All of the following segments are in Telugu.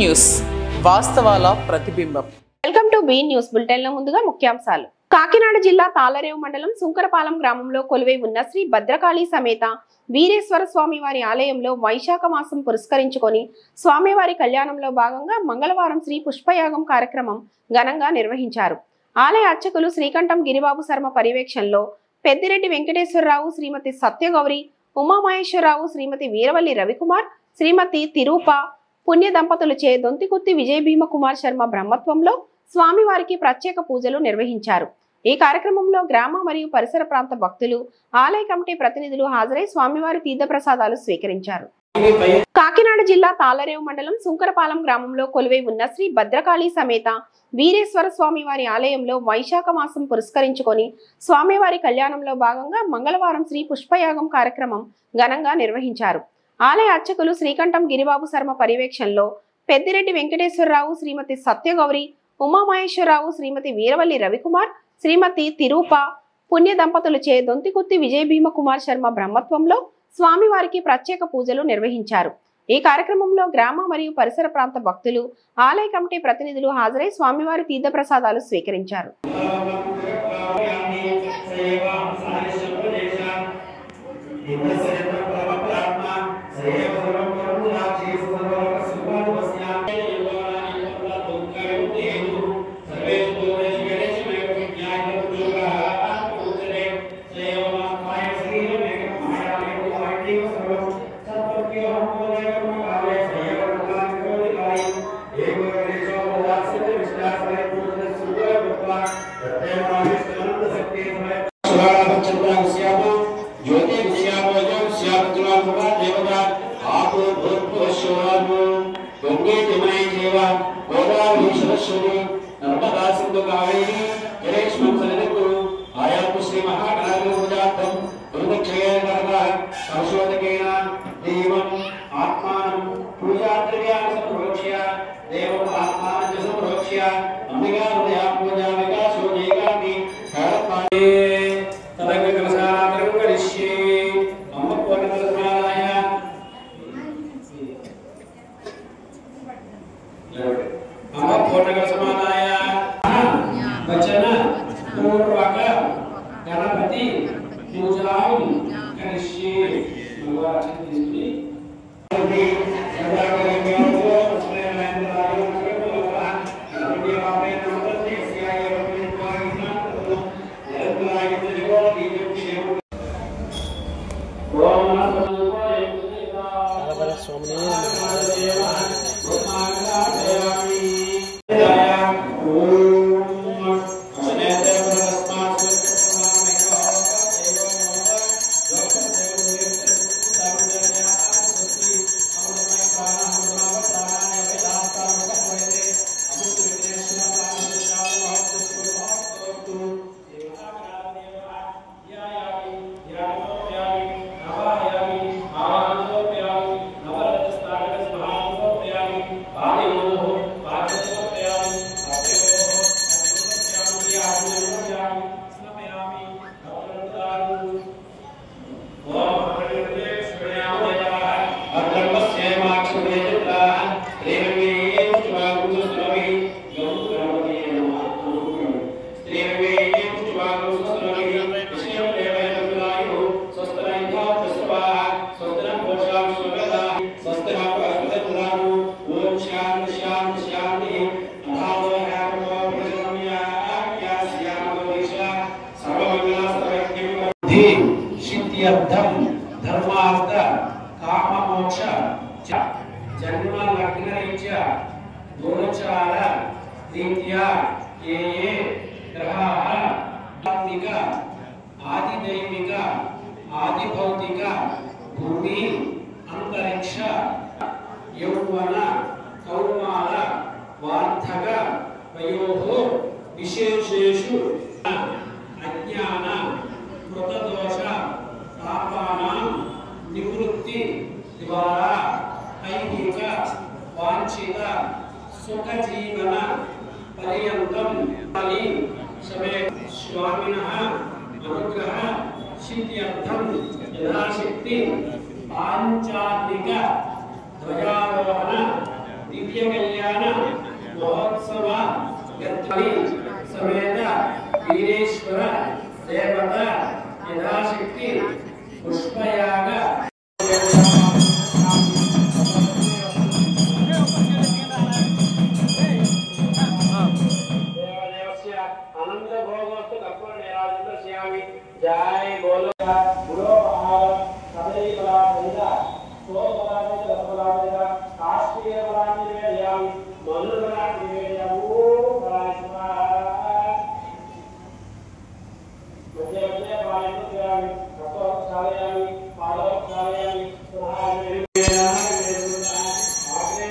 న్యూస్ వాస్తవాల ప్రతిబింబం. Welcome to be news bulletin లో ముందుగా ముఖ్యాంశాలు. కాకినాడ జిల్లా తాళరేవు మండలం సుంకరపాలెం గ్రామంలో కొలువై ఉన్న శ్రీ భద్రకాళి సమేత వీరేశ్వర స్వామి వారి ఆలయంలో వైశాఖ మాసం పురస్కరించుకొని స్వామివారి కళ్యాణంలో భాగంగా మంగళవారం శ్రీ పుష్పయాగం కార్యక్రమం ఘనంగా నిర్వహించారు. ఆలయ అర్చకులు శ్రీకంఠం గిరిబాబు శర్మ పర్యవేక్షణలో పెద్దిరెడ్డి వెంకటేశ్వరరావు, శ్రీమతి సత్యగౌరి, ఉమామహేశ్వరరావు, శ్రీమతి వీరవల్లి రవికుమార్, శ్రీమతి తిరూప పుణ్య దంపతులచే దొంతికుత్తి విజయ భీమకుమార్ శర్మ బ్రహ్మత్వంలో స్వామివారికి ప్రత్యేక పూజలు నిర్వహించారు. ఈ కార్యక్రమంలో గ్రామ మరియు పరిసర ప్రాంత భక్తులు, ఆలయ కమిటీ ప్రతినిధులు హాజరై స్వామివారి తీర్థప్రసాదాలు స్వీకరించారు. కాకినాడ జిల్లా తాళరేవు మండలం సుంకరపాలెం గ్రామంలో కొలువై ఉన్న శ్రీ భద్రకాళి సమేత వీరేశ్వర స్వామి వారి ఆలయంలో వైశాఖ మాసం పురస్కరించుకొని స్వామివారి కళ్యాణంలో భాగంగా మంగళవారం శ్రీ పుష్పయాగం కార్యక్రమం ఘనంగా నిర్వహించారు. ఆలయ అర్చకులు శ్రీకంఠం గిరిబాబు శర్మ పర్యవేక్షణలో పెద్దిరెడ్డి వెంకటేశ్వరరావు, శ్రీమతి సత్యగౌరి, ఉమామహేశ్వరరావు, శ్రీమతి వీరవల్లి రవికుమార్, శ్రీమతి తిరూప పుణ్య దంపతులచే దొంతికుత్తి విజయ భీమకుమార్ శర్మ బ్రహ్మత్వంలో స్వామివారికి ప్రత్యేక పూజలు నిర్వహించారు. ఈ కార్యక్రమంలో గ్రామ మరియు పరిసర ప్రాంత భక్తులు, ఆలయ కమిటీ ప్రతినిధులు హాజరై స్వామివారి తీర్థప్రసాదాలు స్వీకరించారు. धर्मार्थ काम मोक्ष जन्म लग्न रीत्या गोचार रीत्या ये ग्रहाः आत्मिक आदिदैविक आदिभौतिक भूमि अंतरिक्ष यौवन कौमार वार्धक वयोः विशेषेषु अज्ञान कृतदोष पापानां निवृत्ति द्वारा ऐहिक वांछित सुख जीवन पर्यंतम समेत स्वामिनः अनुग्रह सिद्ध्यर्थम यथाशक्ति पांचात्मिक ध्वजारोहण दिव्य कल्याण महोत्सव समेत वीरेश्वर देवता यथाशक्ति पुष्पयाग जय बोलो गुरु सदैव बलावेदा सो बलावेदा बलावेदा काष्टीय बलावेदा मनु बलावेदा ओ बलावेदा मध्य मध्य बलावेदा कतो सालेयामि पालो सालेयामि सुहाय आगे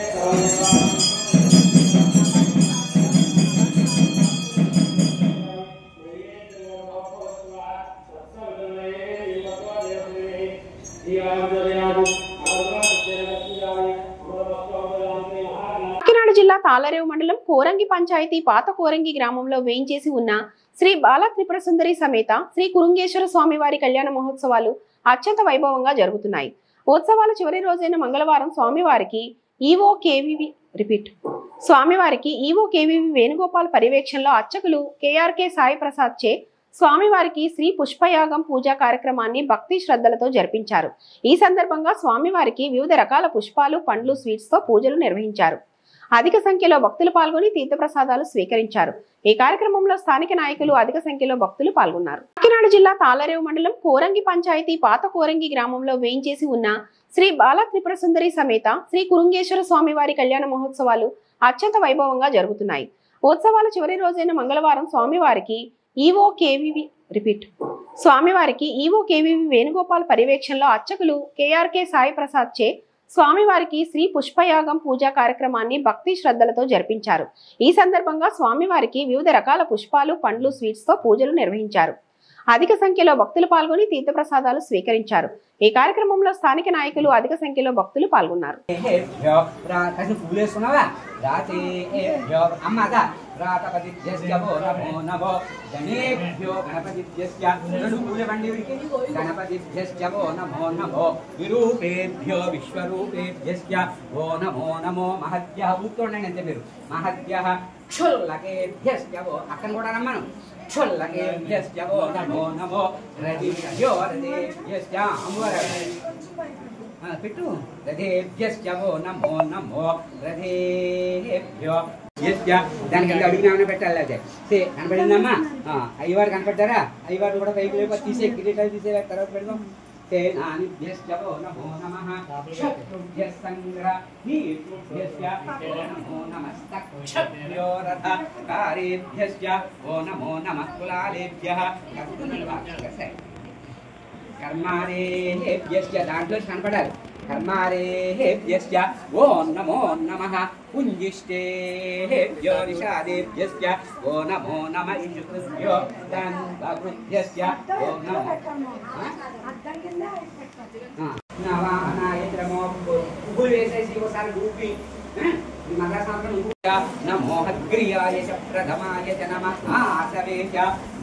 కాకినాడ జిల్లా తాళరేవు మండలం కోరంగి పంచాయతీ పాత కోరంగి గ్రామంలో వేయించేసి ఉన్న శ్రీ బాల త్రిపుర సుందరి సమేత శ్రీ కురుంగేశ్వర స్వామి వారి కళ్యాణ మహోత్సవాలు అత్యంత వైభవంగా జరుగుతున్నాయి. ఉత్సవాల చివరి రోజైన మంగళవారం స్వామివారికి ఈవో కేవీవి వేణుగోపాల్ పర్యవేక్షణలో అర్చకులు కేఆర్కే సాయి ప్రసాద్ చే స్వామివారికి శ్రీ పుష్పయాగం పూజా కార్యక్రమాన్ని భక్తి శ్రద్ధలతో జరిపించారు. ఈ సందర్భంగా స్వామివారికి వివిధ రకాల పుష్పాలు, పండ్లు, స్వీట్స్ తో పూజలు నిర్వహించారు. అధిక సంఖ్యలో భక్తులు పాల్గొని తీర్థప్రసాదాలు స్వీకరించారు. ఈ కార్యక్రమంలో స్థానిక నాయకులు, అధిక సంఖ్యలో భక్తులు పాల్గొన్నారు. కాకినాడ జిల్లా తాళరేవు మండలం కోరంగి పంచాయతీ పాత కోరంగి గ్రామంలో వేయించేసి ఉన్న శ్రీ బాల త్రిపుర సుందరి సమేత శ్రీ కురుంగేశ్వర స్వామి వారి కళ్యాణ మహోత్సవాలు అత్యంత వైభవంగా జరుగుతున్నాయి. ఉత్సవాల చివరి రోజైన మంగళవారం స్వామివారికి ఈవో కేవీవి వేణుగోపాల్ పర్యవేక్షణలో అర్చకులు కేఆర్కే సాయి ప్రసాద్ చే స్వామివారికి శ్రీ పుష్పయాగం పూజా కార్యక్రమాన్ని భక్తి శ్రద్ధలతో జరిపించారు. ఈ సందర్భంగా స్వామివారికి వివిధ రకాల పుష్పాలు, పండ్లు, స్వీట్స్ తో పూజలు నిర్వహించారు. అధిక సంఖ్యలో భక్తులు పాల్గొని తీర్థప్రసాదాలు స్వీకరించారు. ఈ కార్యక్రమంలో స్థానిక నాయకులు, అధిక సంఖ్యలో భక్తులు పాల్గొన్నారు. అక్కడ కూడా రమ్మను క్షుల్లకేభ్యశ్చవో నమో నమో రదిభ్యో రదేభ్యశ్చ పెట్టు రదేభ్యశ్చవో నమో నమో రదేభ్యో దానికి అడిగినా పెట్టాలి. అదే కనపడిందమ్మా, అయ్యవారు కనపడ్డారా? అయ్యవారు కూడా పైకి లేకపోతే తీసే కిరీటాలు తీసే తర్వాత పెడదాం. तेनानिभ्यश्चवो नमो नमः शत्रुभ्यः संग्रहीतुभ्यश्च नमो नमस्तक्षभ्यो रथकारेभ्यश्च वो नमो नमः कुलालेभ्यः कर्मारेभ्यश्च दांట్లో కనపడాలి. कर्मारेभ्यश्च वो नमो नमः पुंजिष्टेभ्यो निषादेभ्यश्च वो नमो नमः इन्द्रभ्यो दन्तभ्यश्च वो नमो नवाहनाय नमो उभयेसैसी वो सारे रूपी नमो हग्रियाय च प्रथमाय च नमः आसवे च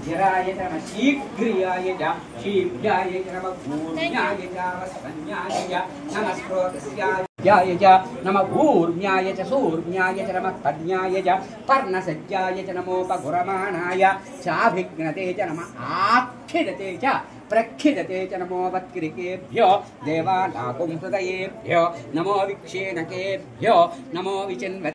जराय च नमः शीघ्रियाय च शीघ्राय च नमः भूम्याय च वस्वन्याय च नमः स्रोतस्याय च नमः भूर्म्याय च सूर्म्याय च नमः पर्ण्याय च पर्णसज्जाय च नमोपगुरमाणाय चाभिघ्नते च नमः आक्षिदते च प्रक्षिदते च नमो वत्कृकेभ्यो देवानाकुं हृदयेभ्यो नमो विक्षेणकेभ्यो नमो विचिन्वते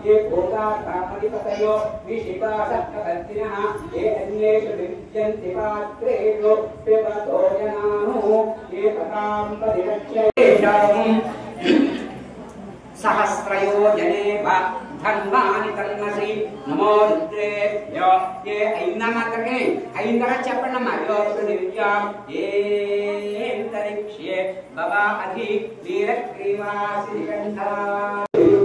ये भोगा प्रापदिपतयो विशिता सत्कर्तिनः ये अन्येषु विद्यन्ति पात्रेषु पिबतो जनानो ये पतां परिरक्ष्येषाम् सहस्रयो जनेव धन्वानि तन्मसि नमो रुद्रेभ्यो ये ऐन्दमात्रके ऐन्दर चप्पण्णम्मा योगनिर्यां ये अंतरिक्षे भवा अधि वीरग्रीवासिकण्ठा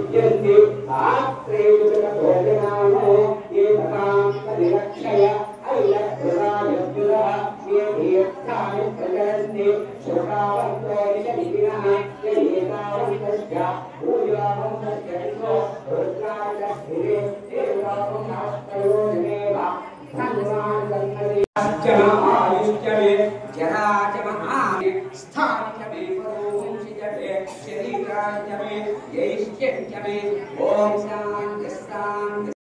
युज्यन्ति आत्रेयुतक भोजनानो ये तथां परिरक्षय अय्यप्रदायद्युरः ये दीर्घानि प्रचरन्ति शोकावन्तो निजनिधिनः यदेतावन्तश्च भूयावन्तश्च विश्वो रुद्राजस्थिरे देवतावं नास्तयोजनेव धन्वान् दन्नति आयुष्यमे जराजमहाने स्थानचमे परोंशिजमे शरीराजमे यैश्चमे ओम शांति शांति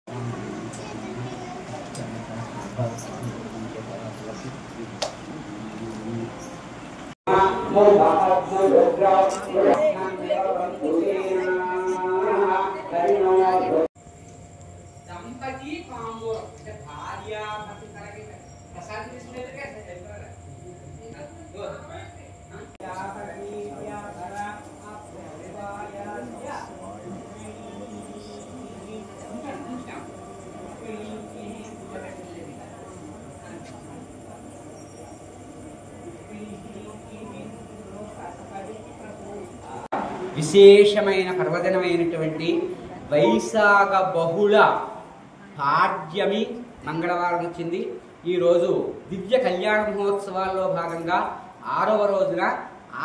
दंपति कांबो भार्या भक्ति करके प्रसाद इसमें कैसे चलता या परनी या भरा आप देवाया या విశేషమైన పర్వదినమైనటువంటి వైశాఖ బహుళ పాడ్యమి మంగళవారం వచ్చింది. ఈరోజు దివ్య కళ్యాణ మహోత్సవాల్లో భాగంగా 6వ రోజున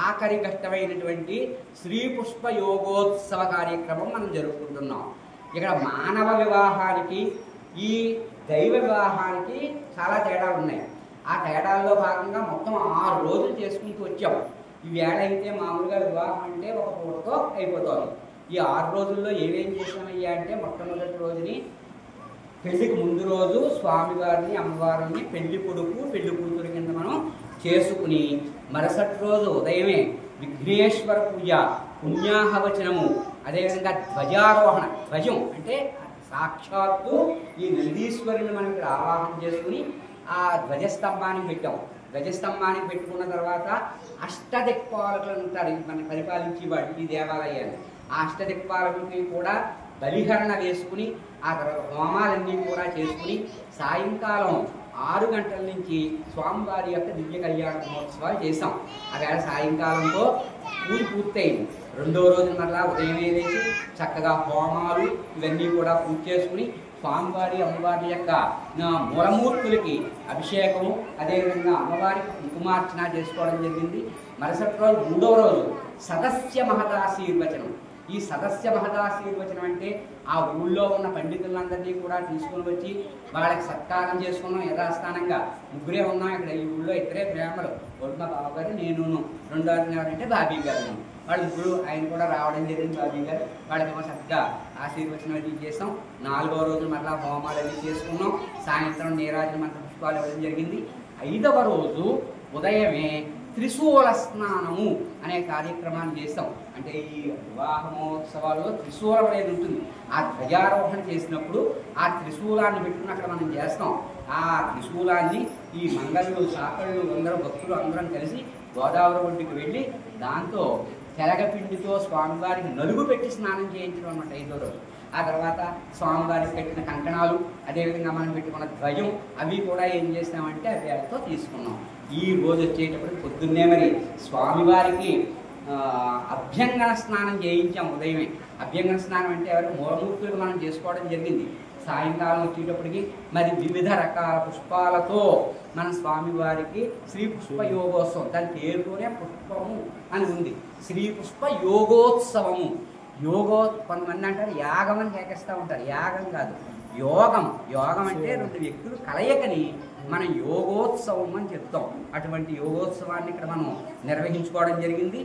ఆఖరి ఘట్టమైనటువంటి శ్రీ పుష్ప యోగోత్సవ కార్యక్రమం మనం జరుపుకుంటున్నాం. ఇక్కడ మానవ వివాహానికి ఈ దైవ వివాహానికి చాలా తేడాలు ఉన్నాయి. ఆ తేడాల్లో భాగంగా మొత్తం 6 రోజులు చేసుకుంటూ వచ్చాం. ఈ వేళ అయితే మామూలుగా వివాహం అంటే ఒక పూటతో అయిపోతుంది. ఈ 6 రోజుల్లో ఏమేం చేసామయ్యా అంటే మొట్టమొదటి రోజుని పెళ్లికి ముందు రోజు స్వామివారిని అమ్మవారిని పెళ్లి కొడుకు పెళ్లి కూతురు కింద మనం చేసుకుని మరుసటి రోజు ఉదయమే విఘ్నేశ్వర పూజ పుణ్యాహవచనము అదేవిధంగా ధ్వజారోహణ ధ్వజం అంటే సాక్షాత్తు ఈ నందీశ్వరుని మనం ఇక్కడ ఆవాహన చేసుకుని ఆ ధ్వజస్తంభానికి పెట్టాం. ధ్వజస్తంభానికి పెట్టుకున్న తర్వాత అష్టదిక్పాలకులు ఉంటారు మన పరిపాలించేవాడు ఈ దేవాలయాన్ని. ఆ అష్టదిక్పాలకులకి కూడా బలిహరణ వేసుకుని ఆ తర్వాత హోమాలన్నీ కూడా చేసుకుని సాయంకాలం 6 గంటల నుంచి స్వామివారి యొక్క దివ్య కళ్యాణ మహోత్సవాలు చేసాం. అవేళ సాయంకాలంతో పూజ పూర్తయింది. 2వ రోజు మరలా ఉదయమే లేచి చక్కగా హోమాలు ఇవన్నీ కూడా పూజ చేసుకుని స్వామివారి అమ్మవారి యొక్క మూలమూర్తులకి అభిషేకము అదేవిధంగా అమ్మవారికి కుంకుమార్చన చేసుకోవడం జరిగింది. మరుసటి రోజు 3వ రోజు సదస్య మహదాశీర్వచనం. ఈ సదస్య మహదాశీర్వచనం అంటే ఆ ఊళ్ళో ఉన్న పండితులందరినీ కూడా తీసుకుని వచ్చి వాళ్ళకి సత్కారం చేసుకున్నాం. యథాస్థానంగా ముగ్గురే ఉన్నాం ఇక్కడ ఈ ఊళ్ళో. ఇద్దరే ప్రేమలు, మా బావగారు నేను, రెండో ఎవరంటే బాబీ గారు. వాళ్ళు ముగ్గురు ఆయన కూడా రావడం జరిగింది బాబీ గారు. వాళ్ళకేమో చక్కగా ఆశీర్వచనం అది చేసాం. 4వ రోజు మరలా హోమాలు అవి చేసుకున్నాం. సాయంత్రం నీరాజన మంత్ర పుష్పాలు ఇవ్వడం జరిగింది. 5వ రోజు ఉదయమే త్రిశూల స్నానము అనే కార్యక్రమాన్ని చేస్తాం. అంటే ఈ వివాహ మహోత్సవాల్లో త్రిశూలం అనేది ఉంటుంది. ఆ ధ్వజారోహణ చేసినప్పుడు ఆ త్రిశూలాన్ని పెట్టుకుని అక్కడ మనం చేస్తాం. ఆ త్రిశూలాన్ని ఈ మంగళులు సాకళ్ళు అందరూ భక్తులు అందరం కలిసి గోదావరి ఒడ్డుకి వెళ్ళి దాంతో తెలగపిండితో స్వామివారికి నలుగు పెట్టి స్నానం చేయించడం అన్నమాట 5వ రోజు. ఆ తర్వాత స్వామివారికి పెట్టిన కంకణాలు అదేవిధంగా మనం పెట్టుకున్న ధ్వజం అవి కూడా ఏం చేస్తామంటే అవేతో తీసుకున్నాం. ఈ రోజు వచ్చేటప్పటికి పొద్దున్నే మరి స్వామివారికి అభ్యంగన స్నానం చేయించాం ఉదయమే. అభ్యంగన స్నానం అంటే ఎవరికి మూలమూర్తులు మనం చేసుకోవడం జరిగింది. సాయంకాలం వచ్చేటప్పటికి మరి వివిధ రకాల పుష్పాలతో మన స్వామివారికి శ్రీ పుష్ప యోగోత్సవం, దాని పేరుతోనే పుష్పము అని ఉంది. శ్రీ పుష్ప యోగోత్సవము. కొంతమంది అంటారు యాగం అని కేకేస్తూ ఉంటారు. యాగం కాదు, యోగం. యోగం అంటే 2 వ్యక్తులు కలయికని మనం యోగోత్సవం అని చెప్తాం. అటువంటి యోగోత్సవాన్ని ఇక్కడ మనం నిర్వహించుకోవడం జరిగింది.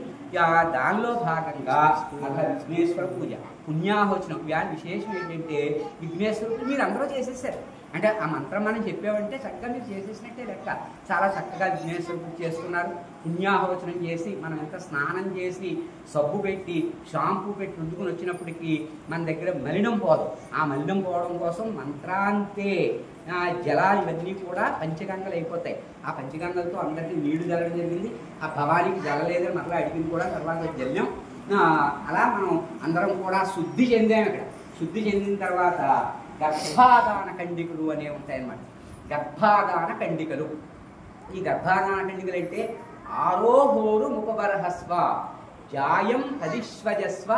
దానిలో భాగంగా విఘ్నేశ్వర పూజ పుణ్యాహోచనం. వ్యాధి విశేషం ఏంటంటే విఘ్నేశ్వరుడు మీరు అందరూ చేసేసారు. అంటే ఆ మంత్రం మనం చెప్పామంటే చక్కగా మీరు చేసేసినట్టే లెక్క. చాలా చక్కగా విఘ్నేశ్వర పూజ చేసుకున్నారు. పుణ్యాహోచనం చేసి మనం ఎంత స్నానం చేసి సబ్బు పెట్టి షాంపూ పెట్టి రుద్దుకుని వచ్చినప్పటికీ మన దగ్గర మలినం పోదు. ఆ మలినం పోవడం కోసం మంత్రాంతే జలాలు ఇవన్నీ కూడా పంచగంగలు అయిపోతాయి. ఆ పంచగంగలతో అందరికీ నీళ్లు జల్లడం జరిగింది. ఆ భవానికి జల్లలేదని మరలా అడిగింది కూడా తర్వాత జల్లాం. అలా మనం అందరం కూడా శుద్ధి చెందాం. ఇక్కడ శుద్ధి చెందిన తర్వాత గర్భాధాన ఖండికలు అనేవి ఉంటాయన్నమాట. గర్భాధాన ఖండికలు. ఈ గర్భాధాన ఖండికలు అంటే ఆరోహోరు ముపబర్హస్వ జాయం హరిశ్వజస్వ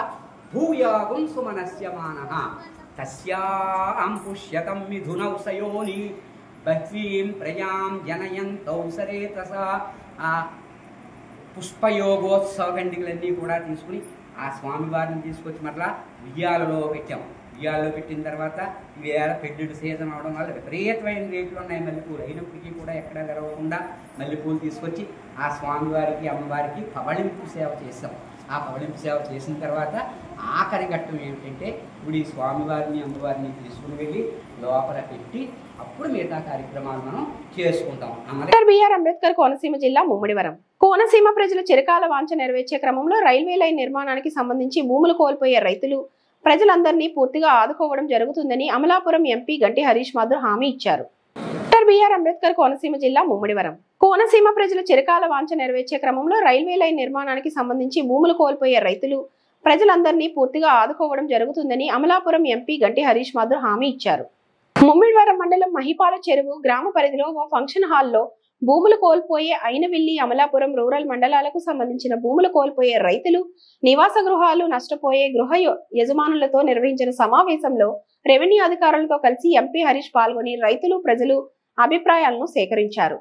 భూయాగుం సుమనస్యమానః తస్యాం పుష్యతం మిథునౌసయోని బహ్వీం ప్రజాం జనయంతౌ సరేతస. ఆ పుష్పయోగోత్సవ గండికలన్నీ కూడా తీసుకుని ఆ స్వామివారిని తీసుకొచ్చి మరలా ఉయ్యాలలో పెట్టాం. ఉయ్యాలలో పెట్టిన తర్వాత ఈవేళ పెళ్ళిళ్ళు సీజన్ అవడం వల్ల విపరీతమైన రేట్లు ఉన్నాయి మల్లెపూలు. అయినప్పటికీ కూడా ఎక్కడా గెలవకుండా మల్లెపూలు తీసుకొచ్చి ఆ స్వామివారికి అమ్మవారికి పవళింపు సేవ చేసాం. ఆ పవళింపు సేవ చేసిన తర్వాత ఆఖరి ఘట్టం ఏమిటంటే ఇప్పుడు ఈ స్వామివారిని అమ్మవారిని తీసుకుని వెళ్ళి లోపల పెట్టి అప్పుడు మిగతా కార్యక్రమాలు మనం చేసుకుంటాం. డాక్టర్ బిఆర్ అంబేద్కర్ కోనసీమ జిల్లా ముమ్మిడివరం. కోనసీమ ప్రజల చిరకాల వాంఛ నెరవేర్చే క్రమంలో రైల్వే లైన్ నిర్మాణానికి సంబంధించి భూములు కోల్పోయే రైతులు ప్రజలందరినీ పూర్తిగా ఆదుకోవడం జరుగుతుందని అమలాపురం ఎంపీ గంటి హరీష్ మాధుర్ హామీ ఇచ్చారు. డాక్టర్ బిఆర్ అంబేద్కర్ కోనసీమ జిల్లా ముమ్మిడివరం. కోనసీమ ప్రజల చిరకాల వాంఛ నెరవేర్చే క్రమంలో రైల్వే లైన్ నిర్మాణానికి సంబంధించి భూములు కోల్పోయే రైతులు ప్రజలందరినీ పూర్తిగా ఆదుకోవడం జరుగుతుందని అమలాపురం ఎంపీ గంటి హరీష్ మాధుర్ హామీ ఇచ్చారు. ముమ్మిడివరం మండలం మహిపాల చెరువు గ్రామ పరిధిలో ఓ ఫంక్షన్ హాల్లో భూములు కోల్పోయే అయినవిల్లి అమలాపురం రూరల్ మండలాలకు సంబంధించిన భూములు కోల్పోయే రైతులు నివాస గృహాలు నష్టపోయే గృహ యజమానులతో నిర్వహించిన సమావేశంలో రెవెన్యూ అధికారులతో కలిసి ఎంపీ హరీష్ పాల్గొని రైతులు ప్రజలు అభిప్రాయాలను సేకరించారు.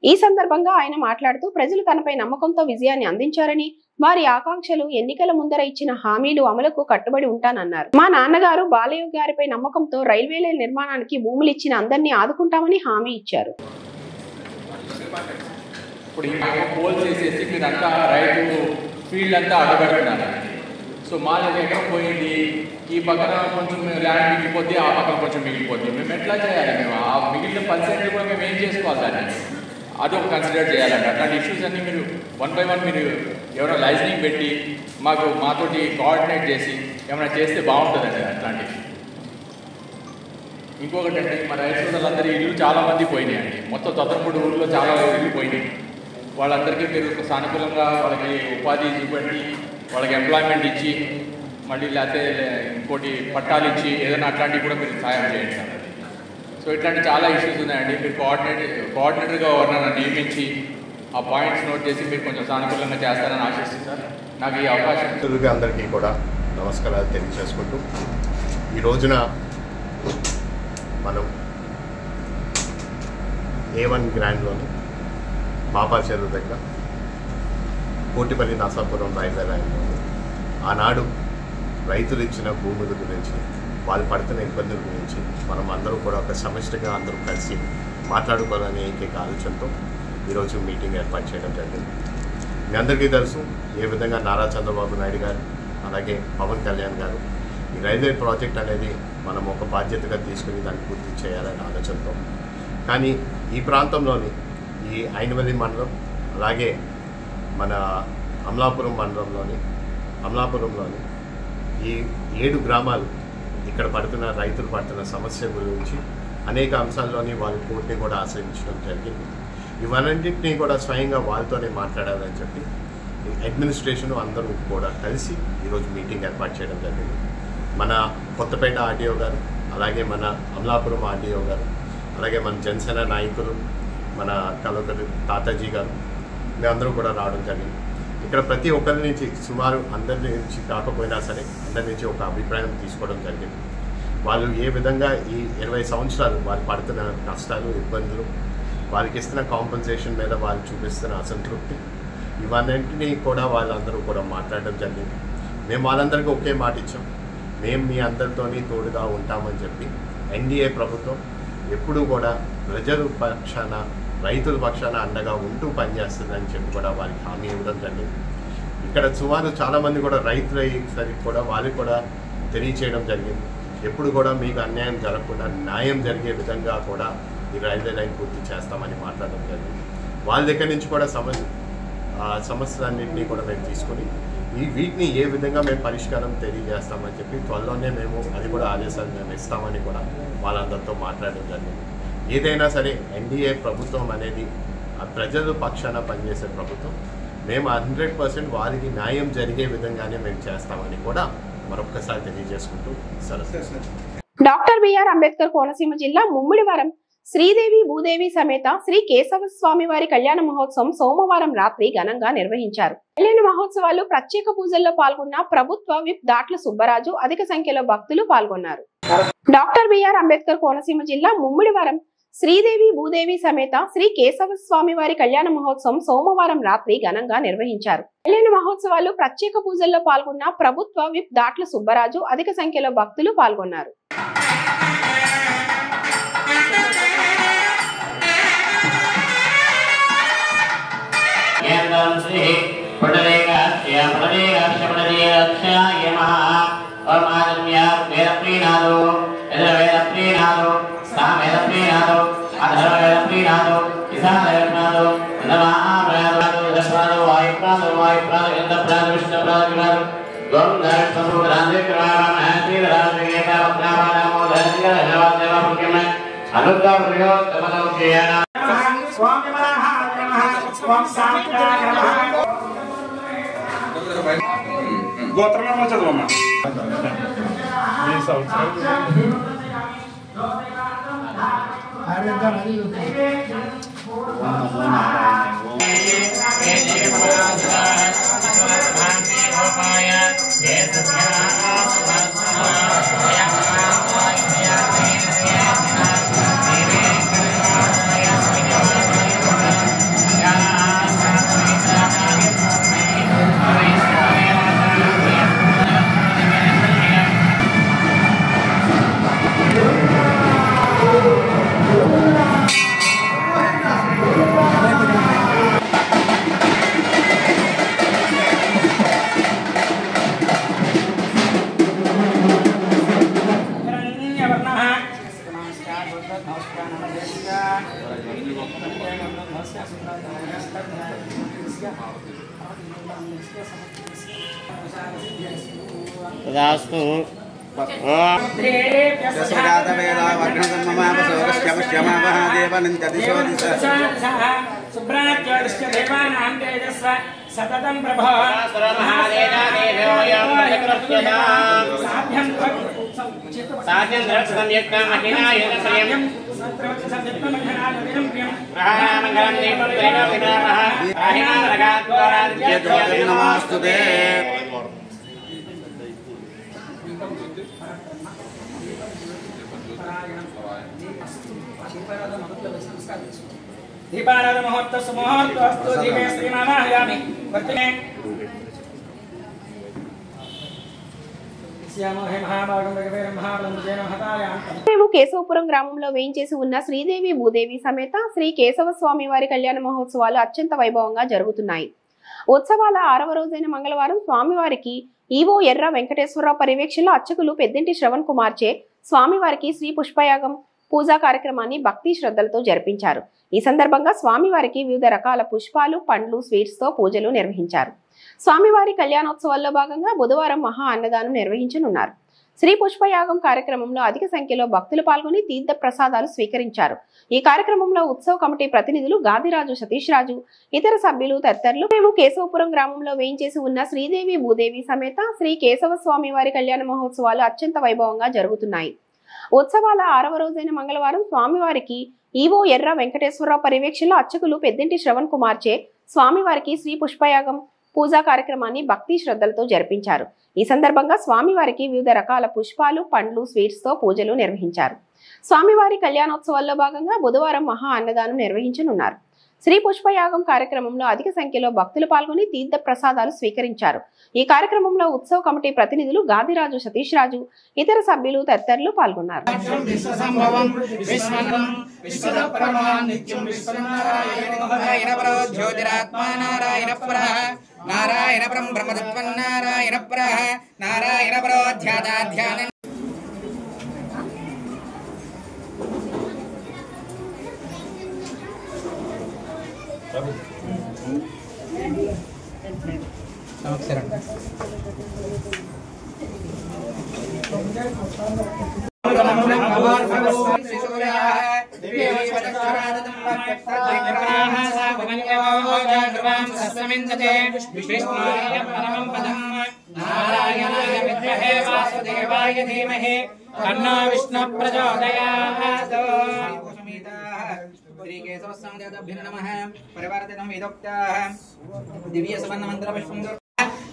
ఈ సందర్భంగా ఆయన మాట్లాడుతూ ప్రజలు తనపై నమ్మకంతో విజయాన్ని అందించారని, వారి ఆకాంక్షలు ఎన్నికల ముందర ఇచ్చిన హామీలు అమలుకు కట్టుబడి ఉంటానన్నారు. మా నాన్నగారు బాలయ్య గారిపై నమ్మకంతో రైల్వే లైన్ నిర్మాణానికి భూములు ఇచ్చిన అందరినీ ఆదుకుంటామని హామీ ఇచ్చారు. ఇప్పుడు పోల్ చేసేసి మీరంతా రైతు ఫీల్డ్ అంతా అడ్డబెడుతున్నారు. సో మాది ఎక్కడ పోయింది, ఈ పక్కన కొంచెం ల్యాండ్ మిగిలిపోద్ది, ఆ పక్కన కొంచెం మిగిలిపోద్ది. మేము ఎట్లా చేయాలి? మేము ఆ మిగిలిన పర్సెంట్ కూడా మేము ఏం చేసుకోవాలి దాన్ని, అది ఒక కన్సిడర్ చేయాలండి. అట్లాంటి ఇష్యూస్ అన్నీ మీరు 1 by 1 మీరు ఎవరైనా లైసెన్సింగ్ పెట్టి మాతోటి కోఆర్డినేట్ చేసి ఏమైనా చేస్తే బాగుంటుందండి అట్లాంటివి. ఇంకొకటి అంటే మన రైతు సోదరులందరి ఇల్లు చాలామంది పోయినాయండి. మొత్తం తొందరపూడి ఊళ్ళో చాలా ఇల్లు పోయినాయి. వాళ్ళందరికీ మీరు సానుకూలంగా వాళ్ళకి ఉపాధి చూపెట్టి వాళ్ళకి ఎంప్లాయ్మెంట్ ఇచ్చి మళ్ళీ లేకపోతే ఇంకోటి పట్టాలు ఇచ్చి ఏదైనా అట్లాంటివి కూడా మీరు సాయం చేయండి సార్. సో ఇట్లాంటి చాలా ఇష్యూస్ ఉన్నాయండి. మీరు కోఆర్డినేటర్గా ఎవరినైనా నియమించి ఆ పాయింట్స్ నోట్ చేసి మీరు కొంచెం సానుకూలంగా చేస్తారని ఆశిస్తుంది సార్. నాకు ఈ అవకాశం అందరికీ కూడా నమస్కారాలు తెలియజేసుకుంటూ ఈ రోజున మనం A1 గ్రాండ్లోని మాపా చెరువు దగ్గర కోటిపల్లి నరసాపురం రైల్వే లైన్లోని ఆనాడు రైతులు ఇచ్చిన భూముల గురించి, వాళ్ళు పడుతున్న ఇబ్బందుల గురించి మనం అందరూ కూడా ఒక సమిష్టిగా అందరూ కలిసి మాట్లాడుకోవాలనే ఏకైక ఆలోచనతో ఈరోజు మీటింగ్ ఏర్పాటు చేయడం జరిగింది. మీ అందరికీ తెలుసు ఏ విధంగా నారా చంద్రబాబు నాయుడు గారు అలాగే పవన్ కళ్యాణ్ గారు ఈ రైల్వే ప్రాజెక్ట్ అనేది మనం ఒక బాధ్యతగా తీసుకుని దాన్ని పూర్తి చేయాలనే ఆలోచనతో. కానీ ఈ ప్రాంతంలోని ఈ అయినవల్లి మండలం అలాగే మన అమలాపురం మండలంలోని ఈ 7 గ్రామాలు ఇక్కడ పడుతున్న రైతులు పడుతున్న సమస్య గురించి అనేక అంశాల్లోని వాళ్ళు కోర్టుని కూడా ఆశ్రయించడం జరిగింది. ఇవన్నింటినీ కూడా స్వయంగా వాళ్ళతోనే మాట్లాడాలని చెప్పి అడ్మినిస్ట్రేషన్ అందరూ కూడా కలిసి ఈరోజు మీటింగ్ ఏర్పాటు చేయడం జరిగింది. మన కొత్తపేట ఆర్డీఓ గారు అలాగే మన అమలాపురం ఆర్డీఓ గారు అలాగే మన జనసేన నాయకులు మన కలవకలు తాతాజీ గారు మేమందరూ కూడా రావడం జరిగింది. ఇక్కడ ప్రతి ఒక్కరి నుంచి సుమారు అందరి నుంచి కాకపోయినా సరే అందరి నుంచి ఒక అభిప్రాయం తీసుకోవడం జరిగింది. వాళ్ళు ఏ విధంగా ఈ 20 సంవత్సరాలు వాళ్ళు పడుతున్న కష్టాలు ఇబ్బందులు, వాళ్ళకి ఇస్తున్న కాంపెన్సేషన్ మీద వాళ్ళు చూపిస్తున్న అసంతృప్తి, ఇవన్నింటినీ కూడా వాళ్ళందరూ కూడా మాట్లాడడం జరిగింది. మేము వాళ్ళందరికీ ఒకే మాట ఇచ్చాం, మేము మీ అందరితోని తోడుగా ఉంటామని చెప్పి. ఎన్డీఏ ప్రభుత్వం ఎప్పుడూ కూడా ప్రజల పక్షాన రైతుల పక్షాన అండగా ఉంటూ పనిచేస్తుందని చెప్పి కూడా వారికి హామీ ఇవ్వడం జరిగింది. ఇక్కడ సుమారు చాలామంది కూడా రైతులు అయ్యేసరికి కూడా వాళ్ళకి కూడా తెలియచేయడం జరిగింది. ఎప్పుడు కూడా మీకు అన్యాయం జరగకుండా న్యాయం జరిగే విధంగా కూడా ఈ రైల్వే లైన్ పూర్తి చేస్తామని మాట్లాడడం జరిగింది. వాళ్ళ దగ్గర నుంచి కూడా సమస్యలన్నింటినీ కూడా మేము తీసుకొని వీటిని ఏ విధంగా మేము పరిష్కారం తెలియజేస్తామని చెప్పి త్వరలోనే మేము అది కూడా ఆదేశాలు మేము ఇస్తామని కూడా వాళ్ళందరితో మాట్లాడడం జరిగింది. ఏదైనా సరే ఎన్డీఏ ప్రభుత్వం అనేది ప్రజల పక్షాన పనిచేసే ప్రభుత్వం. మేము 100% వారికి న్యాయం జరిగే విధంగానే మేము చేస్తామని కూడా మరొక్కసారి తెలియజేసుకుంటూ సరే. డాక్టర్ బిఆర్ అంబేద్కర్ కోనసీమ జిల్లా ముమ్మిడివరం శ్రీదేవి భూదేవి సమేత శ్రీ కేశవ స్వామి వారి కళ్యాణ మహోత్సవం సోమవారం రాత్రి ఘనంగా నిర్వహించారు. కళ్యాణ మహోత్సవాలు ప్రత్యేక పూజల్లో పాల్గొన్న ప్రభుత్వ విప్ దాట్ల సుబ్బరాజు అధిక సంఖ్యలో భక్తులు పాల్గొన్నారు. డాక్టర్ బిఆర్ అంబేద్కర్ కోనసీమ జిల్లా ముమ్మిడివరం శ్రీదేవి భూదేవి సమేత శ్రీ కేశవ స్వామి వారి కళ్యాణ మహోత్సవం సోమవారం రాత్రి ఘనంగా నిర్వహించారు. కళ్యాణ మహోత్సవాలు ప్రత్యేక పూజల్లో పాల్గొన్న ప్రభుత్వ విప్ దాట్ల సుబ్బరాజు అధిక సంఖ్యలో భక్తులు పాల్గొన్నారు. గోత్రనామా చదవమ్మా. సతతం ప్రభో దీపారాధన ముహూర్త సుముహూర్తస్తు దీపే శ్రీమానాయామి వర్తనే కేశవపురం గ్రామంలో వేయించేసి ఉన్న శ్రీదేవి భూదేవి సమేత శ్రీ కేశవ స్వామి వారి కళ్యాణ మహోత్సవాలు అత్యంత వైభవంగా జరుగుతున్నాయి. ఉత్సవాల 6వ రోజైన మంగళవారం స్వామివారికి ఈవో ఎర్ర వెంకటేశ్వరరావు పర్యవేక్షణలో అర్చకులు పెద్దింటి శ్రవణ్ కుమార్ చే స్వామివారికి శ్రీ పుష్పయాగం పూజా కార్యక్రమాన్ని భక్తి శ్రద్ధలతో జరిపించారు. ఈ సందర్భంగా స్వామివారికి వివిధ రకాల పుష్పాలు, పండ్లు, స్వీట్స్ తో పూజలు నిర్వహించారు. స్వామివారి కళ్యాణోత్సవాల్లో భాగంగా బుధవారం మహా అన్నదానం నిర్వహించనున్నారు. శ్రీ పుష్పయాగం కార్యక్రమంలో అధిక సంఖ్యలో భక్తులు పాల్గొని తీర్థ ప్రసాదాలు స్వీకరించారు. ఈ కార్యక్రమంలో ఉత్సవ కమిటీ ప్రతినిధులు గాదిరాజు సతీష్ రాజు, ఇతర సభ్యులు తదితరులు మేము కేశవపురం గ్రామంలో వేయించేసి ఉన్న శ్రీదేవి భూదేవి సమేత శ్రీ కేశవ స్వామి వారి కళ్యాణ మహోత్సవాలు అత్యంత వైభవంగా జరుగుతున్నాయి. ఉత్సవాల 6వ రోజైన మంగళవారం స్వామివారికి ఈవో ఎర్ర వెంకటేశ్వరరావు పర్యవేక్షణలో అర్చకులు పెద్దింటి శ్రవణ్ కుమార్ చే స్వామివారికి శ్రీ పుష్పయాగం పూజా కార్యక్రమాన్ని భక్తి శ్రద్ధలతో జరిపించారు. ఈ సందర్భంగా స్వామివారికి వివిధ రకాల పుష్పాలు, పండ్లు, స్వీట్స్ తో పూజలు నిర్వహించారు. స్వామివారి కళ్యాణోత్సవాల్లో భాగంగా బుధవారం మహా అన్నదానం నిర్వహించనున్నారు. శ్రీ పుష్పయాగం కార్యక్రమంలో అధిక సంఖ్యలో భక్తులు పాల్గొని తీర్థ ప్రసాదాలు స్వీకరించారు. ఈ కార్యక్రమంలో ఉత్సవ కమిటీ ప్రతినిధులు గాదిరాజు సతీష్ రాజు, ఇతర సభ్యులు తదితరులు పాల్గొన్నారు. నారాయణ బ్రహ్మతత్వం నారాయణ నారాయణ పరోధ్యాదాధ్యాన నారాయణాయ విద్మహే వాసుదేవాయ ధీమహి తన్నో విష్ణు ప్రచోదయాత్. श्री केशवस्वामिदेवताभ्यो नमः परिवारदिनं वेदोक्ताः दिव्यसवर्णमन्त्रपुष्पं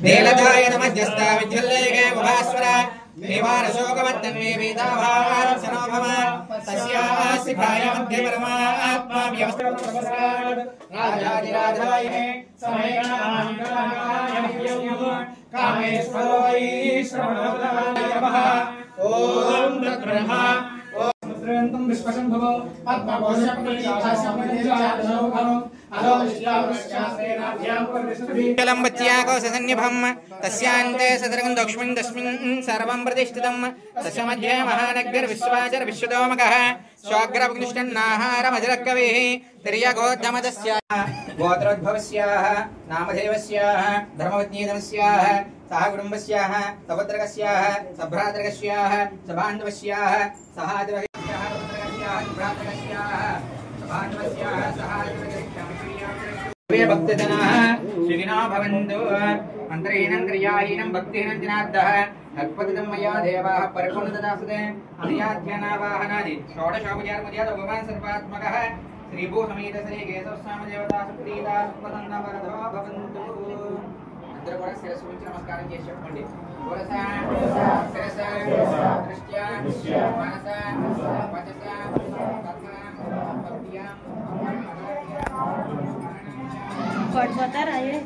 देलताय नमः जस्ता विद्युल्लेखे उभास्वर देवारशोकवर्तन्वे वेदाभार सनोभव तस्यासिफाय मध्ये परमात्मा व्यवस्थितः राजाधिराजाय कामेश्वरोय श्रवणोदराय नमः ओम तद्ब्रह्मा ओम विश्वशंभवो पद्मकोशपतिशासनमनिजातनोभवो जलं बच्याकोशसन्निभं तस्यान्ते सदरं दक्ष्मिन् तस्मिन् सर्वं प्रतिष्ठितं तस्य मध्ये महानगर्विश्वाचर विश्वतोमकः स्वाग्रवग्निष्ठन्नाहारमजरकविः तिर्यगोद्धमतस्याः गोत्रोद्भवस्याः नामधेयवस्याः धर्मपत्नीधमस्याः सह कुटुम्बस्याः सपत्रकस्याः सभ्रातृकस्याः सबान्धवस्याः सहादिवस्याः पुत्रकस्याः भ्रातृकस्याः सबान्धवस्याः सहादिवस्याः भक्तजनाः सुखिनो भवन्तु मन्त्रहेनं क्रियाहीनं भक्तिहीनं जनार्दः अल्पदिनं मया देवाः परिपूर्णतदासते अनयाध्यानावाहनादि षोडशोपचारमर्याद भगवान् सर्वात्मकः श्रीभूसमेत श्री केशवस्वामिदेवता सुप्रीता सुप्रसन्नवरदो भवन्तु అందరూ కూడా శిరస్సు ఉంచి నమస్కారం చేసి చెప్పండి దృష్ట్యా మనస వచస पढ़ता रहे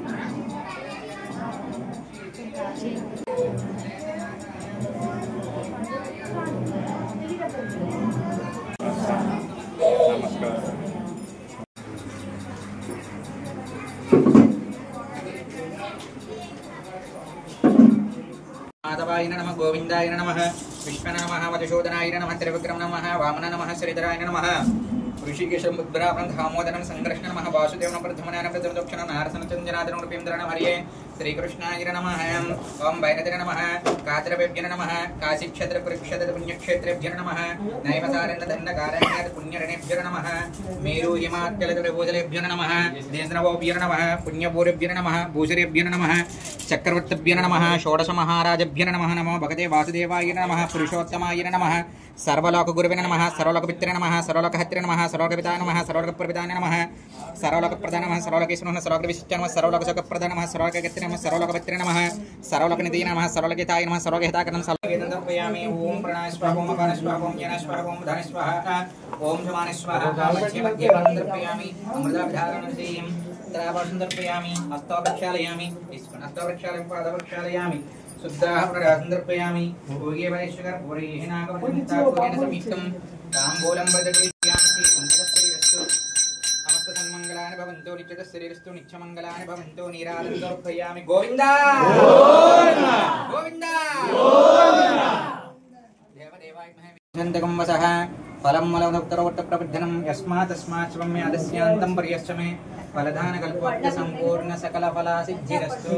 माधवाय नमः गोविंदाय नमः विष्णु नमः मधुसूदनाय नमः त्रिविक्रम नमः वामन नमः श्रीधराय नमः ऋषिकेशं बुद्धरापं धामोदरं संकृष्ण नमः वासुदेवनं प्रथमनानं प्रथमदक्षिणं नारसनचन्द्रनाथनं रूपीन्द्रनं हरिये श्रीकृष्णाय नमः ओम वैनतेन नमः काद्रवेभ्यो नमः काशीक्षेत्र कुरुक्षेत्र पुण्यक्षेत्रेभ्यो नमः नैवसारण्यदण्डकारण्यात् पुण्यरणेभ्यो नमः मेरु हिमाचलप्रभूजलेभ्यो नमः देशनवोभ्यो नमः पुण्यपूरेभ्यो नमः भूषरेभ्यो नमः चक्रवर्तिभ्यो नमः षोडशमहाराजभ्यो नमः नमो भगवते वासुदेवाय नमः पुरुषोत्तमाय नमः सर्वलोकगुरुवे नमः सर्वलोकपित्रे नमः सर्वलोकहत्रे नमः सर्वलोकपिताय नमः सर्वलोकप्रपिताय नमः सर्वलोकप्रदाय नमः सर्वलोकेश्वरः नमः सर्वलोकविशिष्टाय नमः सर्वलोकसुखप्रदाय नमः सर्वलोकगत्रे नमः सर्वलोकपत्रे नमः सर्वलोकनिधये नमः सर्वलोकहिताय नमः सर्वलोकहिताकरणं सर्वलोकवेदन्तर्पयामि ओम प्राणाय स्वाहा ओम अपानाय स्वाहा ओम ज्ञानाय स्वाहा ओम धानाय स्वाहा ओम समानाय स्वाहा मध्ये मध्ये तर्पयामि अमृताभिधारणं त्रावसन्दर्पयामि हस्तौ प्रक्षालयामि हस्तौ पादप्रक्षालयामि शुद्धाः प्रदासन्दर्पयामि भोगे वैश्वकर भोरेः नागवन्तः समीक्तं ताम्बूलं वदति शरीरस्तु समस्तसन्मङ्गलानि भवन्तु नित्यतशरीरस्तु नित्यमङ्गलानि भवन्तु नीराजन्दर्पयामि गोविन्दा गोविन्दा देवदेवाय महं वसः फलं मलमुत्तरोत्तरप्रबुद्धनं यस्मात् तस्मात् स्वं मे आदस्यान्तं पर्यश्च मे फलदानकल्पोक्तसम्पूर्णसकलफलासिद्धिरस्तु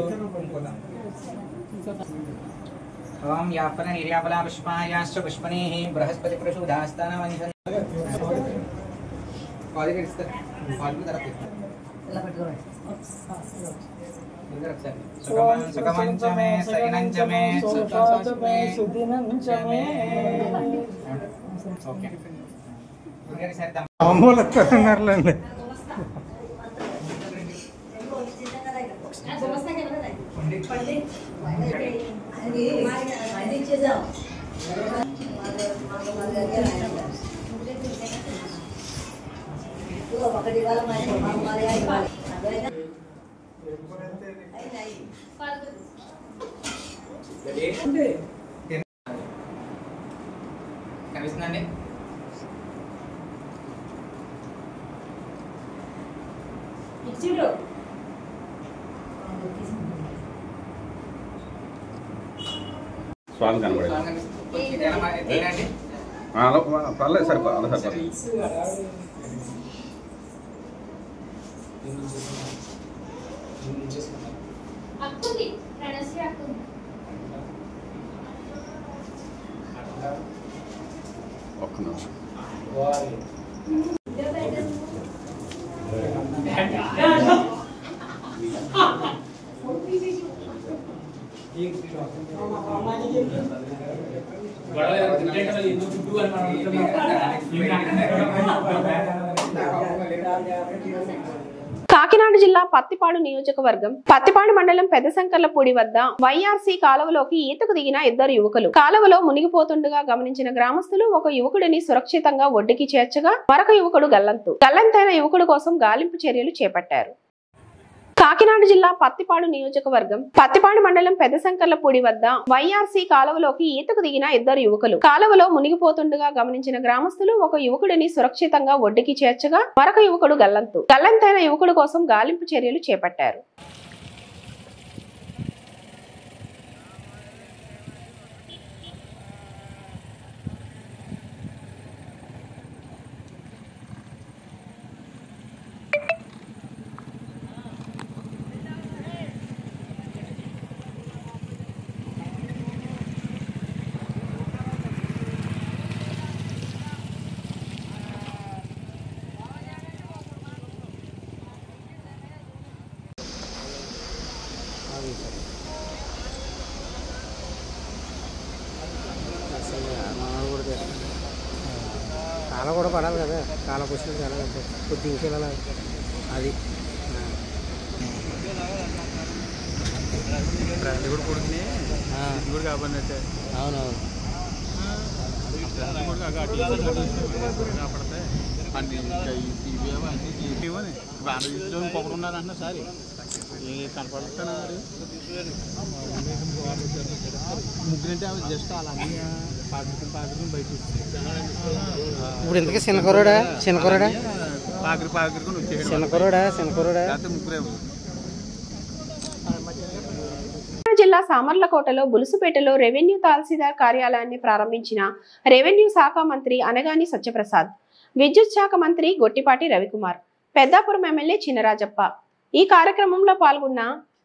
ओम यापन निर्यापला पुष्पायाश्च पुष्पनेः बृहस्पति प्रसूदास्तानवन्धन सुखमञ्च मे सैनञ्च मे सुदिनञ्च मे ओके అమ్మోళ్ళండి కనిపిస్తుందండి స్వామి కనబడేది పర్లేదు సరిపో అలా సరిపో ఒక్క నిమిషం గొడవ కాకినాడ జిల్లా పత్తిపాడు నియోజకవర్గం పత్తిపాడు మండలం పెద్దశంకర్లపూడి వద్ద వైఆర్సీ కాలువలోకి ఈతకు దిగిన ఇద్దరు యువకులు కాలువలో మునిగిపోతుండగా గమనించిన గ్రామస్తులు ఒక యువకుడిని సురక్షితంగా ఒడ్డుకి చేర్చగా మరొక యువకుడు గల్లంతైన యువకుడు కోసం గాలింపు చర్యలు చేపట్టారు. కాకినాడ జిల్లా పత్తిపాడు నియోజకవర్గం పత్తిపాడు మండలం పెద్దశంకర్లపూడి వద్ద వైఆర్సీ కాలువలోకి ఈతకు దిగిన ఇద్దరు యువకులు కాలువలో మునిగిపోతుండగా గమనించిన గ్రామస్తులు ఒక యువకుడిని సురక్షితంగా ఒడ్డుకి చేర్చగా మరొక యువకుడు గల్లంతైన యువకుడు కోసం గాలింపు చర్యలు చేపట్టారు. కాలం కూడా పడాలి కదా, కాలం పుస్తకం చాలా కొద్ది నిమిషాలు అది కూడా కొడుకుని కూడా కాబట్టే అవునవును కాపాడితే అన్ని బాగా పొగడు ఉన్నారంటున్నా సార్ కనపడుతాను ముగ్గురంటే అవి జస్ట్ అలా అన్ని పాకరి బయట ఇప్పుడు ఇంతకీ చిన్నకూరడా పాకరి చిన్నకూరడా ముగ్గురే. జిల్లా సామర్లకోటలో బులుసుపేటలో రెవెన్యూ తహసీల్దార్ కార్యాలయాన్ని ప్రారంభించిన రెవెన్యూ శాఖ మంత్రి అనగాని సత్యప్రసాద్, విద్యుత్ శాఖ మంత్రి గొట్టిపాటి రవికుమార్, పెద్దాపురం ఎమ్మెల్యే చినరాజప్ప. ఈ కార్యక్రమంలో పాల్గొన్న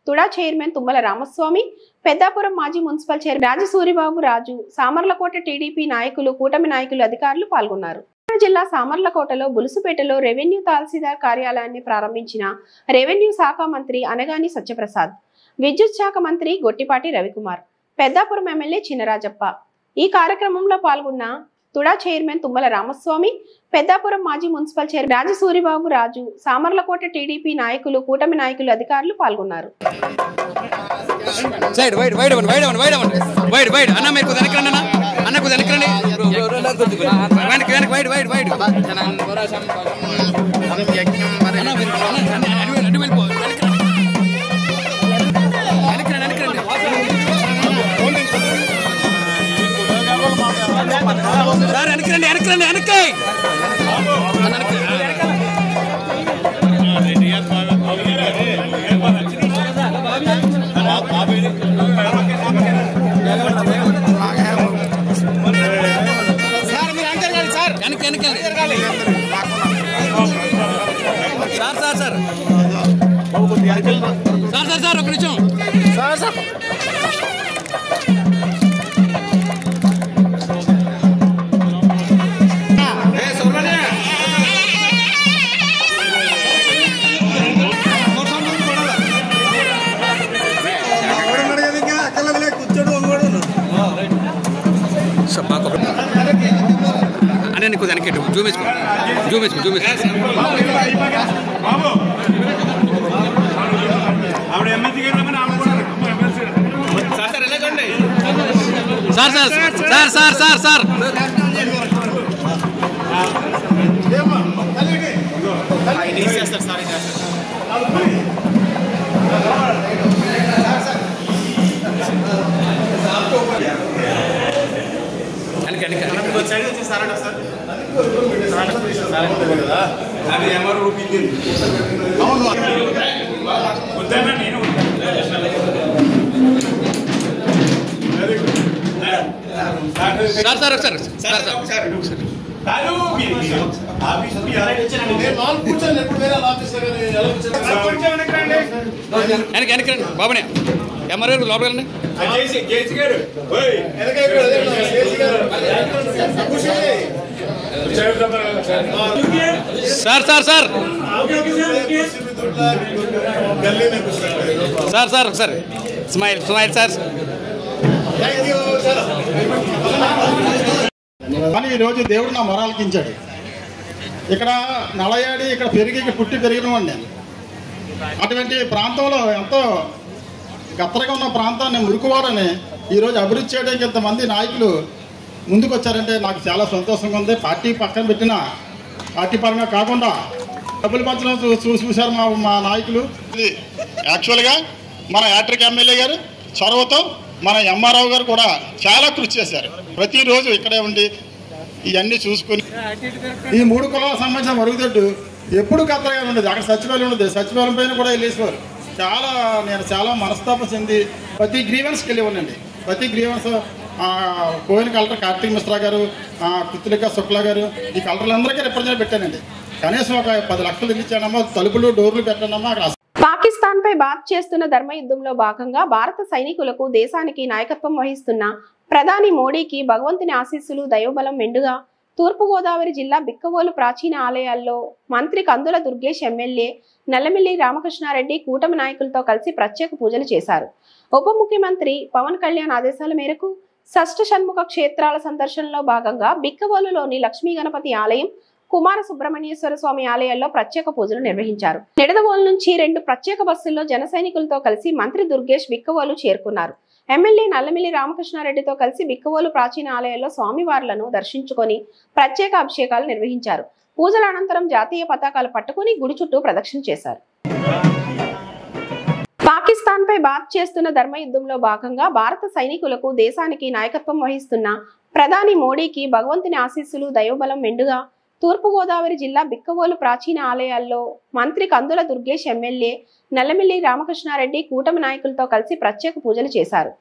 తుడా చైర్మన్ తుమ్మల రామస్వామి, పెద్దాపురం మాజీ మున్సిపల్ చైర్మన్ రాజసూరిబాబు రాజు, సామర్లకోట టీడీపీ నాయకులు, కూటమి నాయకులు, అధికారులు పాల్గొన్నారు. జిల్లా సామర్లకోటలో బులుసుపేటలో రెవెన్యూ తహసీల్దార్ కార్యాలయాన్ని ప్రారంభించిన రెవెన్యూ శాఖ మంత్రి అనగాని సత్యప్రసాద్, విద్యుత్ శాఖ మంత్రి గొట్టిపాటి రవికుమార్, పెద్దాపురం ఎమ్మెల్యే చినరాజప్ప. ఈ కార్యక్రమంలో పాల్గొన్న తుడా చైర్మన్ తుమ్మల రామస్వామి, పెద్దాపురం మాజీ మున్సిపల్ చైర్మన్ రాజసూరిబాబు రాజు, సామర్లకోట టీడీపీ నాయకులు, కూటమి నాయకులు, అధికారులు పాల్గొన్నారు. సార్ ఒక నిమిషం సార్ అనే నీకు దానికి జూమేసుకో సార్ బాబునే ఎంఆర్ఓ లోపలండి సార్ ఒకసారి స్మైల్ సార్. కానీ ఈరోజు దేవుడు నా మొరాలకించాడు. ఇక్కడ నలయాడి ఇక్కడ పెరిగి పుట్టి పెరిగినవాడిని నేను. అటువంటి ప్రాంతంలో ఎంతో గత్తరగా ఉన్న ప్రాంతాన్ని మురుకువాడని ఈరోజు అభివృద్ధి చేయడానికి ఇంతమంది నాయకులు ముందుకు వచ్చారంటే నాకు చాలా సంతోషంగా ఉంది. పార్టీ పక్కన పెట్టిన పార్టీ పరంగా కాకుండా డబ్బులు పంచడం చూశారు మా నాయకులు. ఇది యాక్చువల్గా మన యాట్రిక్ ఎమ్మెల్యే గారు చొరవతో మన ఎంఆర్ఓ గారు కూడా చాలా కృషి చేశారు. ప్రతిరోజు ఇక్కడే ఉండి ఇవన్నీ చూసుకుని ఈ 3 కులాలకు సంబంధించిన మరుగుదొడ్డు ఎప్పుడు కత్తగా ఉండేది. అక్కడ సచివాలయం ఉండేది, సచివాలయం పైన కూడా వెళ్ళేసేవారు. నేను చాలా మనస్తాపం చెంది ప్రతి గ్రీవెన్స్కి వెళ్ళేవాడినండి. ప్రతి grievance Koine collector Karthik Mishra గారు, కుత్లిక శుక్లా గారు, ఈ కలెక్టర్లందరికీ రిప్రజెంట్ పెట్టానండి. కనీసం ఒక 10 లక్షలు ఇచ్చానమ్మా, తలుపులు డోర్లు పెట్టానమ్మా. అక్కడ పాకిస్తాన్ పై బాత్ చేస్తున్న ధర్మ యుద్ధంలో భాగంగా భారత సైనికులకు దేశానికి నాయకత్వం వహిస్తున్న ప్రధాని మోడీకి భగవంతుని ఆశీస్సులు దైవబలం మెండుగా తూర్పుగోదావరి జిల్లా బిక్కవోలు ప్రాచీన ఆలయాల్లో మంత్రి కందుల దుర్గేష్, ఎమ్మెల్యే నల్లమిల్లి రామకృష్ణారెడ్డి కూటమి నాయకులతో కలిసి ప్రత్యేక పూజలు చేశారు. ఉప ముఖ్యమంత్రి పవన్ కళ్యాణ్ ఆదేశాల మేరకు షష్ఠ షణ్ముఖ క్షేత్రాల సందర్శనలో భాగంగా బిక్కవోలులోని లక్ష్మీ గణపతి ఆలయం, కుమార సుబ్రహ్మణ్యేశ్వర స్వామి ఆలయాల్లో ప్రత్యేక పూజలు నిర్వహించారు. నిడదవోలు నుంచి 2 ప్రత్యేక బస్సుల్లో జన సైనికులతో కలిసి మంత్రి దుర్గేష్ బిక్కవోలు చేరుకున్నారు. ఎమ్మెల్యే నల్లమిల్లి రామకృష్ణారెడ్డితో కలిసి బిక్కవోలు ప్రాచీన ఆలయాల్లో స్వామివార్లను దర్శించుకొని ప్రత్యేక అభిషేకాలు నిర్వహించారు. పూజల అనంతరం జాతీయ పతాకాలు పట్టుకుని గుడి చుట్టూ ప్రదక్షిణ చేశారు. పాకిస్తాన్ పై బాత్ చేస్తున్న ధర్మ యుద్ధంలో భాగంగా భారత సైనికులకు దేశానికి నాయకత్వం వహిస్తున్న ప్రధాని మోడీకి భగవంతుని ఆశీస్సులు దైవబలం మెండుగా తూర్పుగోదావరి జిల్లా బిక్కవోలు ప్రాచీన ఆలయాల్లో మంత్రి కందుల దుర్గేష్, ఎమ్మెల్యే నల్లమిల్లి రామకృష్ణారెడ్డి కూటమి నాయకులతో కలిసి ప్రత్యేక పూజలు చేశారు.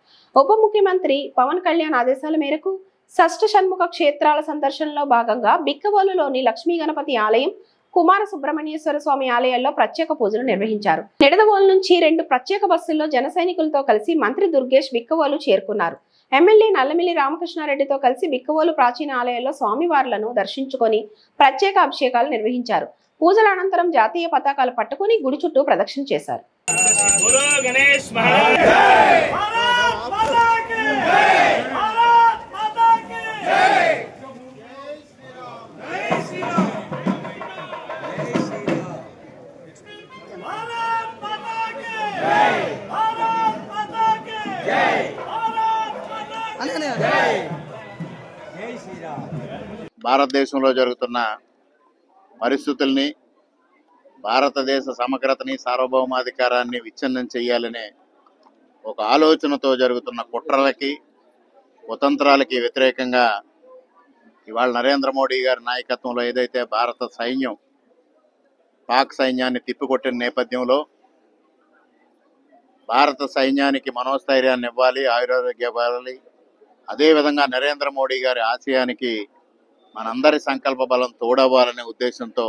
ఉప ముఖ్యమంత్రి పవన్ కళ్యాణ్ ఆదేశాల మేరకు షష్ఠ షణ్ముఖ క్షేత్రాల సందర్శనలో భాగంగా బిక్కవోలులోని లక్ష్మీ గణపతి ఆలయం, కుమార సుబ్రహ్మణ్యేశ్వర స్వామి ఆలయాల్లో ప్రత్యేక పూజలు నిర్వహించారు. నిడదవోలు నుంచి 2 ప్రత్యేక బస్సుల్లో జన సైనికులతో కలిసి మంత్రి దుర్గేష్ బిక్కవోలు చేరుకున్నారు. ఎమ్మెల్యే నల్లమిల్లి రామకృష్ణారెడ్డితో కలిసి బిక్కవోలు ప్రాచీన ఆలయాల్లో స్వామివార్లను దర్శించుకొని ప్రత్యేక అభిషేకాలు నిర్వహించారు. పూజల అనంతరం జాతీయ పతాకాలు పట్టుకుని గుడి చుట్టూ ప్రదక్షిణ చేశారు. భారతదేశంలో జరుగుతున్న పరిస్థితుల్ని, భారతదేశ సమగ్రతని, సార్వభౌమాధికారాన్ని విచ్ఛిన్నం చేయాలనే ఒక ఆలోచనతో జరుగుతున్న కుట్రలకి, కుతంత్రాలకి వ్యతిరేకంగా ఇవాళ నరేంద్ర మోడీ గారి నాయకత్వంలో ఏదైతే భారత సైన్యం పాక్ సైన్యాన్ని తిప్పికొట్టిన నేపథ్యంలో భారత సైన్యానికి మనోస్థైర్యాన్ని ఇవ్వాలి, ఆయురారోగ్యం ఇవ్వాలి. అదేవిధంగా నరేంద్ర మోడీ గారి ఆశయానికి మనందరి సంకల్ప బలం తోడవ్వాలనే ఉద్దేశంతో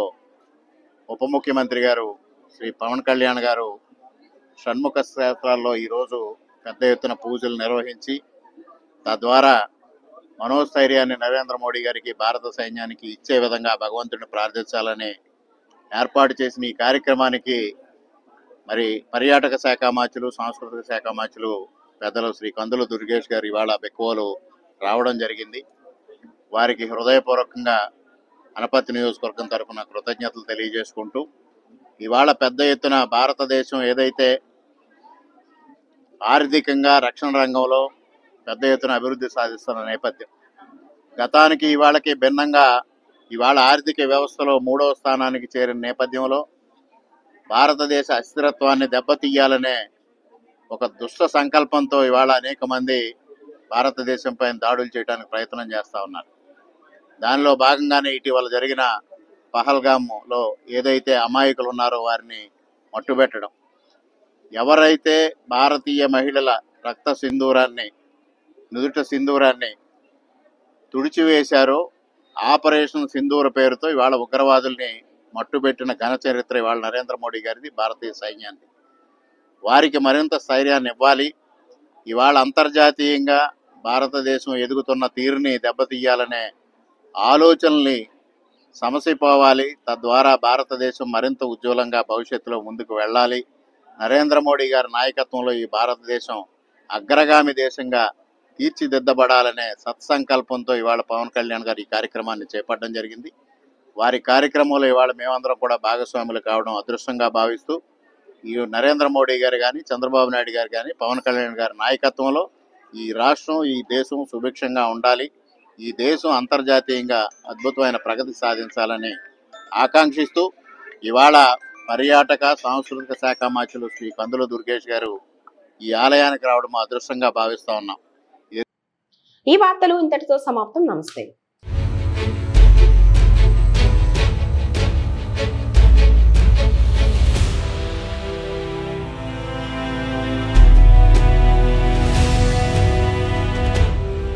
ఉప ముఖ్యమంత్రి గారు శ్రీ పవన్ కళ్యాణ్ గారు షణ్ముఖ క్షేత్రాల్లో ఈరోజు పెద్ద ఎత్తున పూజలు నిర్వహించి తద్వారా మనోస్థైర్యాన్ని నరేంద్ర మోడీ గారికి, భారత సైన్యానికి ఇచ్చే విధంగా భగవంతుడిని ప్రార్థించాలని ఏర్పాటు చేసిన ఈ కార్యక్రమానికి మరి పర్యాటక శాఖ మంత్రులు, సాంస్కృతిక శాఖ మంత్రులు పెద్దలు శ్రీ కందుల దుర్గేష్ గారు ఇవాళ బిక్కవోలు రావడం జరిగింది. వారికి హృదయపూర్వకంగా అనపర్తి నియోజకవర్గం తరఫున కృతజ్ఞతలు తెలియజేసుకుంటూ, ఇవాళ పెద్ద ఎత్తున భారతదేశం ఏదైతే ఆర్థికంగా రక్షణ రంగంలో పెద్ద ఎత్తున అభివృద్ధి సాధిస్తున్న నేపథ్యం, గతానికి ఇవాళకి భిన్నంగా ఇవాళ ఆర్థిక వ్యవస్థలో 3వ స్థానానికి చేరిన నేపథ్యంలో భారతదేశ అస్థిరత్వాన్ని దెబ్బతీయాలనే ఒక దుష్ట సంకల్పంతో ఇవాళ అనేక మంది భారతదేశంపై దాడులు చేయడానికి ప్రయత్నం చేస్తూ ఉన్నారు. దానిలో భాగంగానే ఇటీవల జరిగిన పహల్గామ్లో ఏదైతే అమాయకులు ఉన్నారో వారిని మట్టుబెట్టడం, ఎవరైతే భారతీయ మహిళల రక్త సింధూరాన్ని, నుదుట సింధూరాన్ని తుడిచివేశారో ఆపరేషన్ సింధూర పేరుతో ఇవాళ ఉగ్రవాదుల్ని మట్టుబెట్టిన ఘన చరిత్ర ఇవాళ నరేంద్ర మోడీ గారిది, భారతీయ సైన్యాన్ని. వారికి మరింత స్థైర్యాన్ని ఇవ్వాలి. ఇవాళ అంతర్జాతీయంగా భారతదేశం ఎదుగుతున్న తీరుని దెబ్బతీయాలనే ఆలోచనల్ని సమసిపోవాలి. తద్వారా భారతదేశం మరింత ఉజ్వలంగా భవిష్యత్తులో ముందుకు వెళ్ళాలి. నరేంద్ర మోడీ గారి నాయకత్వంలో ఈ భారతదేశం అగ్రగామి దేశంగా తీర్చిదిద్దబడాలనే సత్సంకల్పంతో ఇవాళ పవన్ కళ్యాణ్ గారు ఈ కార్యక్రమాన్ని చేపట్టడం జరిగింది. వారి కార్యక్రమంలో ఇవాళ మేమందరం కూడా భాగస్వాములు కావడం అదృష్టంగా భావిస్తూ ఈ నరేంద్ర మోడీ గారు కానీ చంద్రబాబు నాయుడు గారు కానీ పవన్ కళ్యాణ్ గారి నాయకత్వంలో ఈ రాష్ట్రం ఈ దేశం సుభిక్షంగా ఉండాలి, ఈ దేశం అంతర్జాతీయంగా అద్భుతమైన ప్రగతి సాధించాలని ఆకాంక్షిస్తూ ఇవాళ పర్యాటక సాంస్కృతిక శాఖ మంత్రులు శ్రీ కందుల దుర్గేష్ గారు ఈ ఆలయానికి రావడం మా అదృష్టంగా భావిస్తూ ఉన్నాం. ఈ వార్తలు ఇంతటితో సమాప్తం. నమస్తే.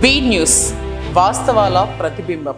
బీ న్యూస్ వాస్తవాల ప్రతిబింబం.